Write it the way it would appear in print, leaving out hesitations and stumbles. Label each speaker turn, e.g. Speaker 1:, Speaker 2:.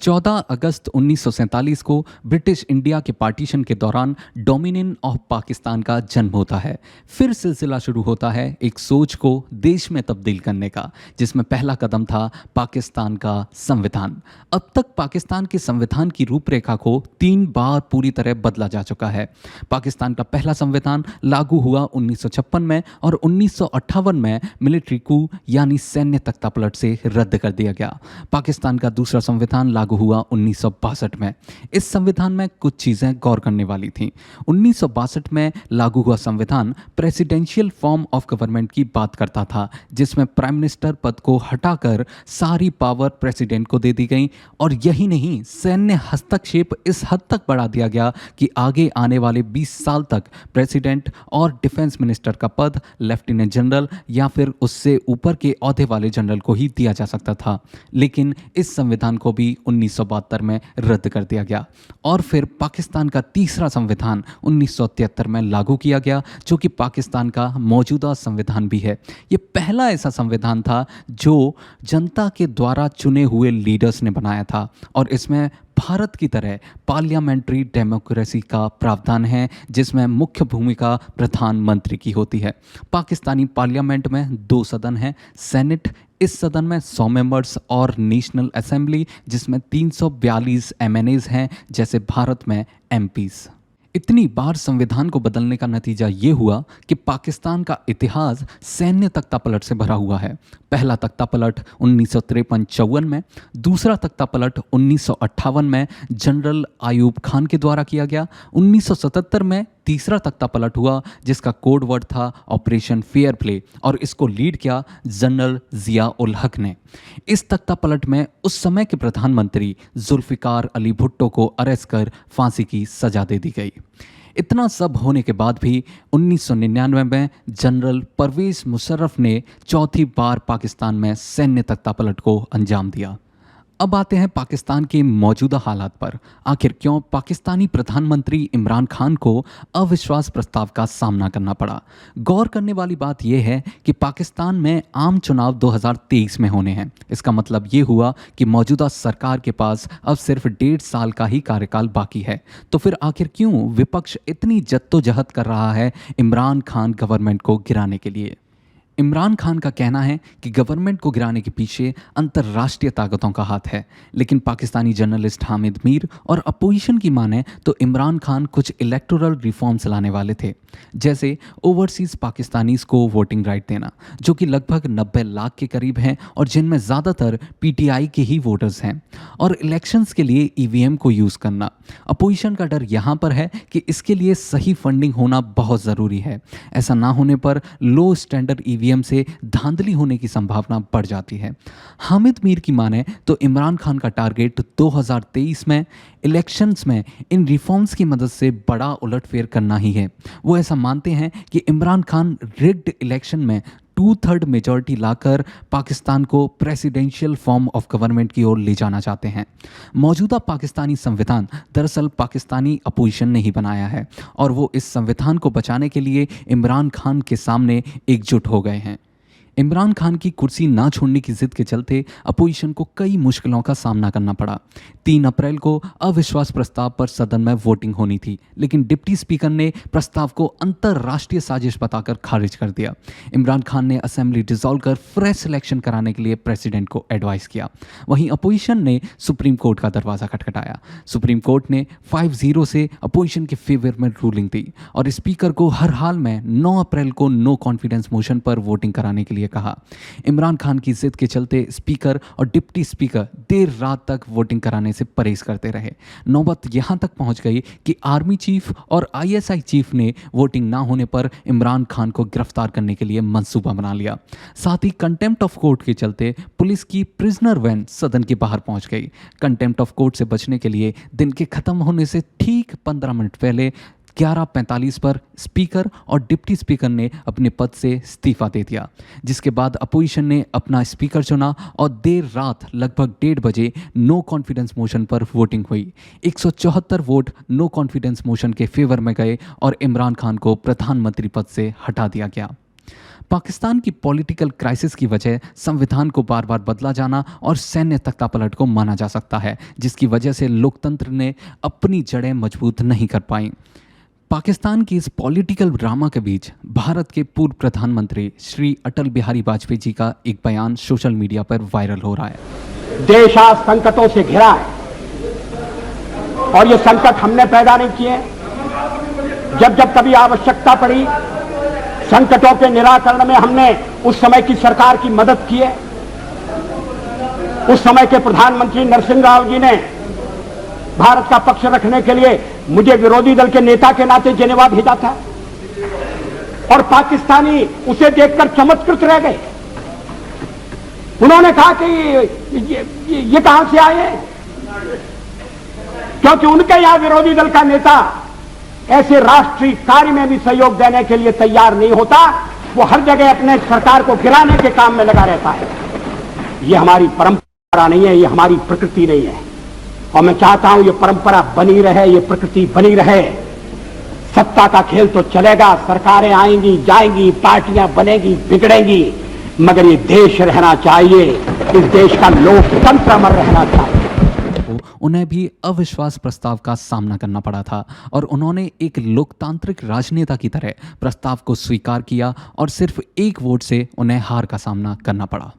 Speaker 1: 14 अगस्त 1947 को British India के partition के दौरान डोमिनियन ऑफ पाकिस्तान का जन्म होता है। फिर सिलसिला शुरू होता है एक सोच को देश में तब्दील करने का, जिसमें पहला कदम था पाकिस्तान का संविधान। अब तक पाकिस्तान के संविधान की रूपरेखा को 3 बार पूरी तरह बदला जा चुका है। पाकिस्तान का पहला संविधान लागू हुआ 1956 में और 1958 में मिलिट्री कू यानी सैन्य तख्तापलट से रद्द कर दिया गया। पाकिस्तान का दूसरा संविधान लागू हुआ 1962 में। इस संविधान में कुछ चीज़ें गौर करने वाली थीं। 1962 में लागू हुआ संविधान प्रेसिडेंशियल फॉर्म ऑफ गवर्नमेंट की बात करता था, जिसमें प्राइम मिनिस्टर पद को हटाकर सारी पावर प्रेसिडेंट को दे दी गई। और यही नहीं, सैन्य हस्तक्षेप इस हद तक बढ़ा दिया गया कि आगे आने वाले 20 साल तक प्रेसिडेंट और डिफेंस मिनिस्टर का पद लेफ्टिनेंट जनरल या फिर उससे ऊपर के ओहदे वाले जनरल को ही दिया जा सकता था। लेकिन इस संविधान को भी 1972 में रद्द कर दिया गया। और फिर पाकिस्तान का तीसरा संविधान 1973 में लागू किया गया, जो कि पाकिस्तान का मौजूदा संविधान भी है। ये पहला ऐसा संविधान था जो जनता के द्वारा चुने हुए लीडर्स ने बनाया था और इसमें भारत की तरह पार्लियामेंट्री डेमोक्रेसी का प्रावधान है, जिसमें मुख्य भूमिका प्रधानमंत्री की होती है। पाकिस्तानी पार्लियामेंट में 2 सदन हैं, सेनेट इस सदन में 100 मेंबर्स और नेशनल असेंबली जिसमें 342 एमएनएज हैं, जैसे भारत में एमपीज। इतनी बार संविधान को बदलने का नतीजा ये हुआ कि पाकिस्तान का इतिहास सैन्य तख्तापलट से भरा हुआ है। पहला तख्तापलट 1953-54 में, दूसरा तख्तापलट 1958 में जनरल आयूब खान के द्वारा किया गया। 1977 में तीसरा तख्तापलट हुआ, जिसका कोड वर्ड था ऑपरेशन फेयर प्ले, और इसको लीड किया जनरल जिया उल हक ने। इस तख्तापलट में उस समय के प्रधानमंत्री जुल्फिकार अली भुट्टो को अरेस्ट कर फांसी की सजा दे दी गई। इतना सब होने के बाद भी 1999 में जनरल परवेज मुशर्रफ ने चौथी बार पाकिस्तान में सैन्य तख्तापलट को अंजाम दिया। अब आते हैं पाकिस्तान के मौजूदा हालात पर। आखिर क्यों पाकिस्तानी प्रधानमंत्री इमरान खान को अविश्वास प्रस्ताव का सामना करना पड़ा? गौर करने वाली बात यह है कि पाकिस्तान में आम चुनाव 2023 में होने हैं। इसका मतलब ये हुआ कि मौजूदा सरकार के पास अब सिर्फ 1.5 साल का ही कार्यकाल बाकी है। तो फिर आखिर क्यों विपक्ष इतनी जद्दोजहद कर रहा है इमरान खान गवर्नमेंट को गिराने के लिए? इमरान खान का कहना है कि गवर्नमेंट को गिराने के पीछे अंतर्राष्ट्रीय ताकतों का हाथ है। लेकिन पाकिस्तानी जर्नलिस्ट हामिद मीर और अपोजिशन की माने तो इमरान खान कुछ इलेक्टोरल रिफॉर्म्स लाने वाले थे, जैसे ओवरसीज पाकिस्तानीज को वोटिंग राइट देना, जो कि लगभग 90 लाख के करीब हैं और जिनमें ज़्यादातर पीटीआई के ही वोटर्स हैं, और इलेक्शंस के लिए ईवीएम को यूज़ करना। अपोजिशन का डर यहाँ पर है कि इसके लिए सही फंडिंग होना बहुत ज़रूरी है। ऐसा ना होने पर लो स्टैंडर्ड ईवीएम से धांधली होने की संभावना बढ़ जाती है। हामिद मीर की माने तो इमरान खान का टारगेट 2023 में इलेक्शंस में इन रिफॉर्म्स की मदद से बड़ा उलटफेर करना ही है। वो ऐसा मानते हैं कि इमरान खान रिग्ड इलेक्शन में 2/3 मेजॉरिटी लाकर पाकिस्तान को प्रेसिडेंशियल फॉर्म ऑफ गवर्नमेंट की ओर ले जाना चाहते हैं। मौजूदा पाकिस्तानी संविधान दरअसल पाकिस्तानी अपोजिशन ने ही बनाया है और वो इस संविधान को बचाने के लिए इमरान खान के सामने एकजुट हो गए हैं। इमरान खान की कुर्सी ना छोड़ने की जिद के चलते अपोजिशन को कई मुश्किलों का सामना करना पड़ा। 3 अप्रैल को अविश्वास प्रस्ताव पर सदन में वोटिंग होनी थी, लेकिन डिप्टी स्पीकर ने प्रस्ताव को अंतर्राष्ट्रीय साजिश बताकर खारिज कर दिया। इमरान खान ने असेंबली डिसॉल्व कर फ्रेश सिलेक्शन कराने के लिए प्रेसिडेंट को एडवाइस किया। वहीं अपोजिशन ने सुप्रीम कोर्ट का दरवाज़ा खटखटाया। सुप्रीम कोर्ट ने 5-0 से अपोजिशन के फेवर में रूलिंग दी और स्पीकर को हर हाल में 9 अप्रैल को नो कॉन्फिडेंस मोशन पर वोटिंग कराने के लिए कहा। इमरान खान की जिद के चलते स्पीकर और डिप्टी स्पीकर देर रात तक वोटिंग कराने से परहेज करते रहे। नौबत यहां तक पहुंच गई कि आर्मी चीफ और आईएसआई चीफ ने वोटिंग ना होने पर इमरान खान को गिरफ्तार करने के लिए मंसूबा बना लिया। साथ ही कंटेम्प्ट ऑफ कोर्ट के चलते पुलिस की प्रिजनर वैन सदन के बाहर पहुंच गई। कंटेम्प्ट ऑफ कोर्ट से बचने के लिए दिन के खत्म होने से ठीक 15 मिनट पहले 11:45 पर स्पीकर और डिप्टी स्पीकर ने अपने पद से इस्तीफा दे दिया, जिसके बाद अपोजिशन ने अपना स्पीकर चुना और देर रात लगभग 1:30 बजे नो कॉन्फिडेंस मोशन पर वोटिंग हुई। 174 वोट नो कॉन्फिडेंस मोशन के फेवर में गए और इमरान खान को प्रधानमंत्री पद से हटा दिया गया। पाकिस्तान की पॉलिटिकल क्राइसिस की वजह संविधान को बार बार बदला जाना और सैन्य तख्तापलट को माना जा सकता है, जिसकी वजह से लोकतंत्र ने अपनी जड़ें मजबूत नहीं कर पाई। पाकिस्तान की इस पॉलिटिकल ड्रामा के बीच भारत के पूर्व प्रधानमंत्री श्री अटल बिहारी वाजपेयी जी का एक बयान सोशल मीडिया पर वायरल हो रहा है।
Speaker 2: देश आज संकटों से घिरा है और ये संकट हमने पैदा नहीं किए। जब जब कभी आवश्यकता पड़ी, संकटों के निराकरण में हमने उस समय की सरकार की मदद की है। उस समय के प्रधानमंत्री नरसिंह राव जी ने भारत का पक्ष रखने के लिए मुझे विरोधी दल के नेता के नाते जेनेवा भेजा था और पाकिस्तानी उसे देखकर चमत्कृत रह गए। उन्होंने कहा कि ये कहां से आए हैं, क्योंकि उनके यहां विरोधी दल का नेता ऐसे राष्ट्रीय कार्य में भी सहयोग देने के लिए तैयार नहीं होता। वो हर जगह अपने सरकार को गिराने के काम में लगा रहता है। ये हमारी परंपरा नहीं है, ये हमारी प्रकृति नहीं है और मैं चाहता हूं ये परंपरा बनी रहे, ये प्रकृति बनी रहे। सत्ता का खेल तो चलेगा, सरकारें आएंगी जाएंगी, पार्टियां बनेगी बिगड़ेंगी, मगर ये देश रहना चाहिए, इस देश का लोकतंत्र अमर रहना चाहिए।
Speaker 1: उन्हें भी अविश्वास प्रस्ताव का सामना करना पड़ा था और उन्होंने एक लोकतांत्रिक राजनेता की तरह प्रस्ताव को स्वीकार किया और सिर्फ एक वोट से उन्हें हार का सामना करना पड़ा।